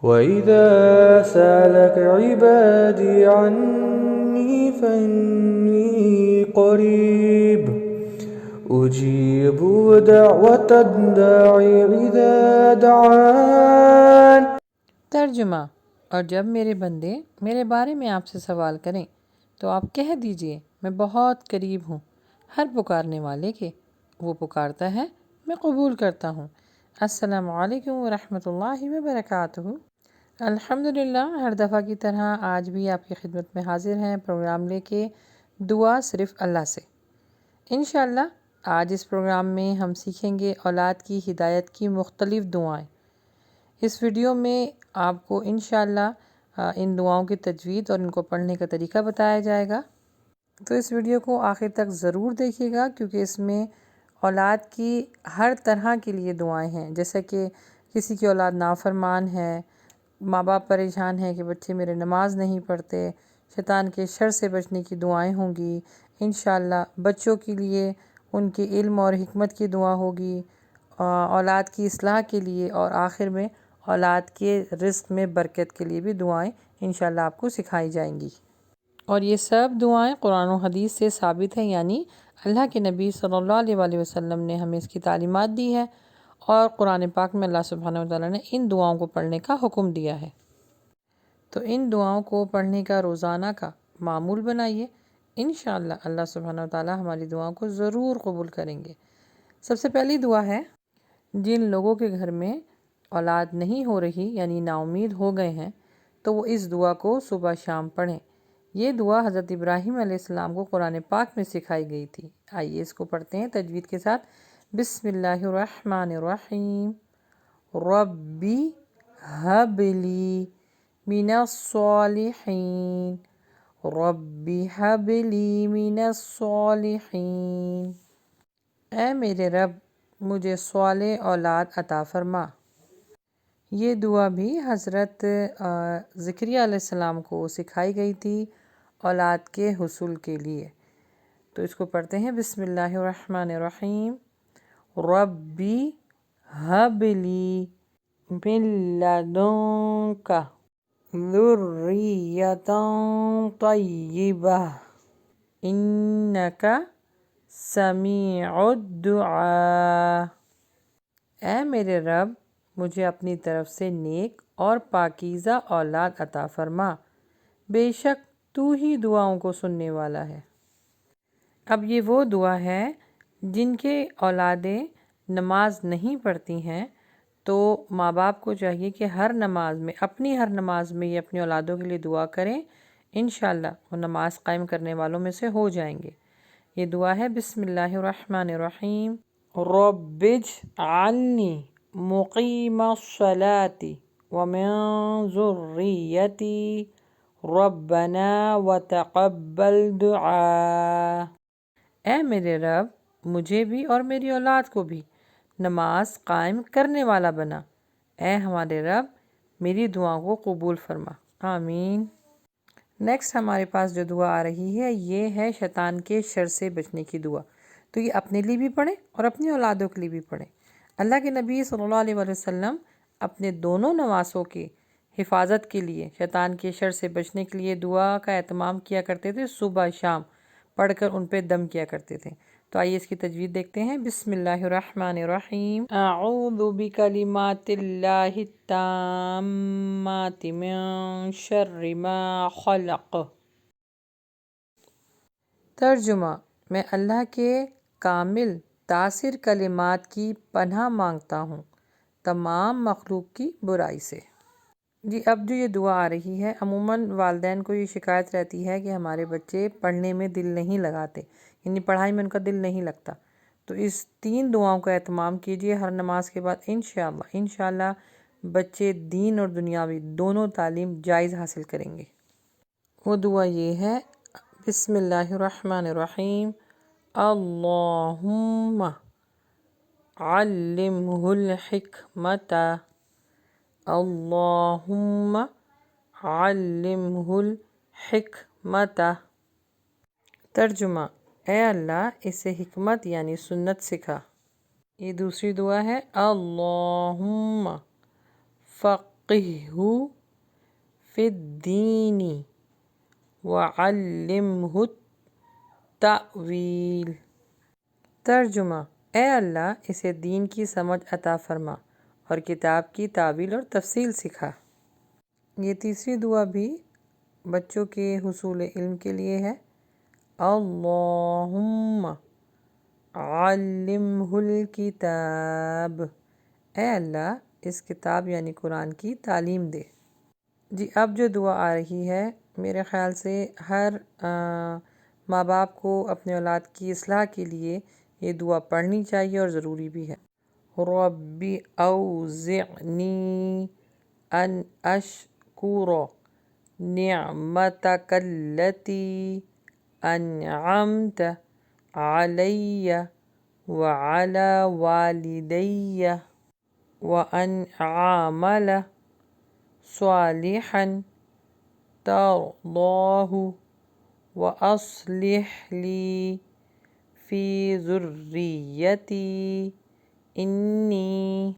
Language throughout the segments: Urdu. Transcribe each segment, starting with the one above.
وَإِذَا سَأَلَكَ عِبَادِي عَنِّي فَإِنِّي قَرِيبٌ أُجِيبُ دَعْوَةَ الدَّاعِ إِذَا دَعَانِ۔ ترجمہ: اور جب میرے بندے میرے بارے میں آپ سے سوال کریں تو آپ کہہ دیجئے میں بہت قریب ہوں ہر پکارنے والے کے، وہ پکارتا ہے میں قبول کرتا ہوں۔ السلام علیکم ورحمۃ اللہ وبرکاتہ۔ الحمدللہ، ہر دفعہ کی طرح آج بھی آپ کی خدمت میں حاضر ہیں پروگرام لے کے دعا صرف اللہ سے۔ انشاءاللہ آج اس پروگرام میں ہم سیکھیں گے اولاد کی ہدایت کی مختلف دعائیں۔ اس ویڈیو میں آپ کو انشاءاللہ ان دعاؤں کی تجوید اور ان کو پڑھنے کا طریقہ بتایا جائے گا، تو اس ویڈیو کو آخر تک ضرور دیکھیے گا، کیونکہ اس میں اولاد کی ہر طرح کے لیے دعائیں ہیں، جیسا کہ کسی کی اولاد نافرمان ہے، ماں باپ پریشان ہیں کہ بچے میرے نماز نہیں پڑھتے، شیطان کے شر سے بچنے کی دعائیں ہوں گی انشاءاللہ، بچوں کے لیے ان کے علم اور حکمت کی دعا ہوگی، اولاد کی اصلاح کے لیے، اور آخر میں اولاد کے رزق میں برکت کے لیے بھی دعائیں انشاءاللہ آپ کو سکھائی جائیں گی۔ اور یہ سب دعائیں قرآن و حدیث سے ثابت ہیں، یعنی اللہ کے نبی صلی اللہ علیہ وآلہ وسلم نے ہمیں اس کی تعلیمات دی ہے، اور قرآن پاک میں اللہ سبحانہ وتعالیٰ نے ان دعاؤں کو پڑھنے کا حکم دیا ہے۔ تو ان دعاؤں کو پڑھنے کا روزانہ کا معمول بنائیے، انشاءاللہ اللہ سبحانہ وتعالیٰ ہماری دعاؤں کو ضرور قبول کریں گے۔ سب سے پہلی دعا ہے، جن لوگوں کے گھر میں اولاد نہیں ہو رہی یعنی نا امید ہو گئے ہیں، تو وہ اس دعا کو صبح شام پڑھیں۔ یہ دعا حضرت ابراہیم علیہ السلام کو قرآن پاک میں سکھائی گئی تھی۔ آئیے اس کو پڑھتے ہیں تجوید کے ساتھ۔ بسم اللہ الرحمن الرحیم۔ ربی ہب لی من الصالحین، ربی ہب لی من الصالحین۔ اے میرے رب مجھے صالح اولاد عطا فرما۔ یہ دعا بھی حضرت زکریا علیہ السلام کو سکھائی گئی تھی اولاد کے حصول کے لیے۔ تو اس کو پڑھتے ہیں، بسم اللہ الرحمن الرحیم۔ ربی ہب لی من لدنک ذریۃ طیبہ انک سمیع الدعاء۔ اے میرے رب مجھے اپنی طرف سے نیک اور پاکیزہ اولاد عطا فرما، بے شک تو ہی دعاؤں کو سننے والا ہے۔ اب یہ وہ دعا ہے جن کے اولادیں نماز نہیں پڑھتی ہیں، تو ماں باپ کو چاہیے کہ ہر نماز میں، اپنی ہر نماز میں یہ اپنی اولادوں کے لیے دعا کریں، انشاءاللہ وہ نماز قائم کرنے والوں میں سے ہو جائیں گے۔ یہ دعا ہے، بسم اللہ الرحمن الرحیم۔ رب اجعلنی مقیم الصلاۃ ومن ذریتی ربنا وتقبل دعاء۔ اے میرے رب مجھے بھی اور میری اولاد کو بھی نماز قائم کرنے والا بنا، اے ہمارے رب میری دعاؤں کو قبول فرما، آمین۔ نیکسٹ ہمارے پاس جو دعا آ رہی ہے یہ ہے شیطان کے شر سے بچنے کی دعا۔ تو یہ اپنے لیے بھی پڑھیں اور اپنی اولادوں کے لیے بھی پڑھیں۔ اللہ کے نبی صلی اللہ علیہ وآلہ وسلم اپنے دونوں نواسوں کی حفاظت کے لیے، شیطان کے شر سے بچنے کے لیے دعا کا اہتمام کیا کرتے تھے، صبح شام پڑھ کر ان پہ دم کیا کرتے تھے۔ تو آئیے اس کی تجوید دیکھتے ہیں، بسم اللہ الرحمن الرحیم۔ اعوذ بکلمات اللہ التامات من شر ما خلق۔ ترجمہ: میں اللہ کے کامل تاثر کلمات کی پناہ مانگتا ہوں تمام مخلوق کی برائی سے۔ جی اب جو یہ دعا آ رہی ہے، عموماً والدین کو یہ شکایت رہتی ہے کہ ہمارے بچے پڑھنے میں دل نہیں لگاتے، یعنی پڑھائی میں ان کا دل نہیں لگتا۔ تو اس 3 دعاؤں کا اہتمام کیجیے ہر نماز کے بعد، انشاءاللہ بچے دین اور دنیاوی دونوں تعلیم جائز حاصل کریں گے۔ وہ دعا یہ ہے، بسم اللہ الرحمن الرحیم۔ اللہم علمہ الحکمت، اللہم علمہ الحکمت۔ ترجمہ: اے اللہ اسے حکمت یعنی سنت سکھا۔ یہ دوسری دعا ہے، اللہم فقہہ فی الدین وعلمہ التأویل۔ ترجمہ: اے اللہ اسے دین کی سمجھ عطا فرما اور کتاب کی تعویل اور تفصیل سکھا۔ یہ تیسری دعا بھی بچوں کے حصول علم کے لیے ہے۔ اللہم علمہ الکتاب، اے اللہ اس کتاب یعنی قرآن کی تعلیم دے۔ جی اب جو دعا آ رہی ہے، میرے خیال سے ہر ماں باپ کو اپنے اولاد کی اصلاح کے لیے یہ دعا پڑھنی چاہیے اور ضروری بھی ہے۔ رب اوزعنی ان اشکر نعمتک التی انعمت علی وعلی والدی وان اعمل صالحا ترضاہ واصلح لی فی ذریتی انی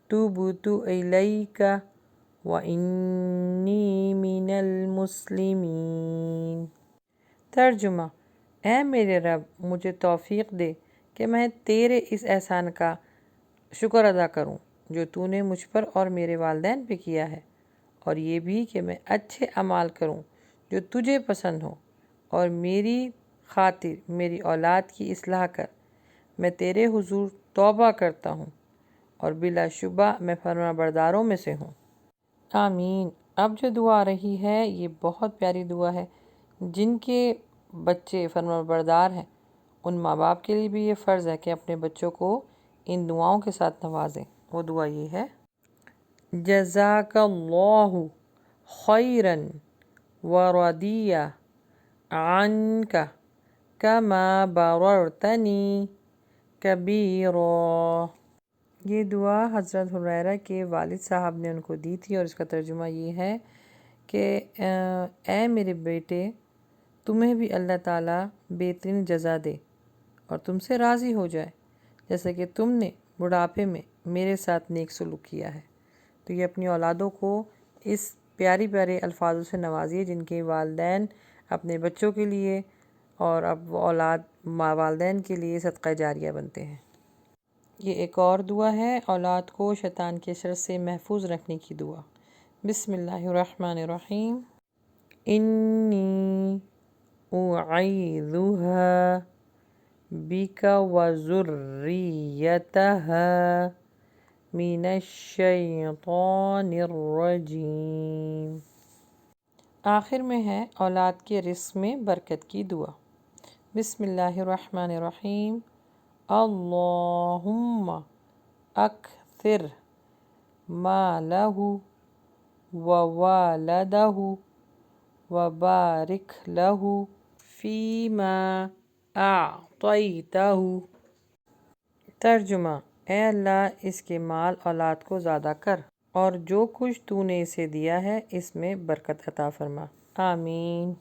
تبت الیک وانی من المسلمین۔ ترجمہ: اے میرے رب مجھے توفیق دے کہ میں تیرے اس احسان کا شکر ادا کروں جو تو نے مجھ پر اور میرے والدین پہ کیا ہے، اور یہ بھی کہ میں اچھے اعمال کروں جو تجھے پسند ہو، اور میری خاطر میری اولاد کی اصلاح کر۔ میں تیرے حضور توبہ کرتا ہوں اور بلا شبہ میں فرما برداروں میں سے ہوں۔ آمین۔ اب جو دعا آ رہی ہے یہ بہت پیاری دعا ہے۔ جن کے بچے فرما بردار ہیں ان ماں باپ کے لیے بھی یہ فرض ہے کہ اپنے بچوں کو ان دعاؤں کے ساتھ نوازیں۔ وہ دعا یہ ہے: جزاک اللہ خیرا ورضی عنک کما بررتنی کبیرا۔ یہ دعا حضرت ہریرہ کے والد صاحب نے ان کو دی تھی، اور اس کا ترجمہ یہ ہے کہ اے میرے بیٹے تمہیں بھی اللہ تعالیٰ بہترین جزا دے اور تم سے راضی ہو جائے، جیسا کہ تم نے بڑھاپے میں میرے ساتھ نیک سلوک کیا ہے۔ تو یہ اپنی اولادوں کو اس پیاری پیارے الفاظوں سے نوازیے جن کے والدین اپنے بچوں کے لیے اور اب وہ اولاد والدین کے لیے صدقہ جاریہ بنتے ہیں۔ یہ ایک اور دعا ہے اولاد کو شیطان کے شر سے محفوظ رکھنے کی دعا۔ بسم اللہ الرحمن الرحیم۔ انی اعیذھا بک وذریتھا من الشیطان الرجیم۔ آخر میں ہے اولاد کے رزق میں برکت کی دعا۔ بسم اللہ الرحمن الرحیم۔ اللہم اکثر مالہ وولدہ وبارک لہ فیما اعطیتہ۔ ترجمہ: اے اللہ اس کے مال اولاد کو زیادہ کر اور جو کچھ تو نے اسے دیا ہے اس میں برکت عطا فرما۔ آمین۔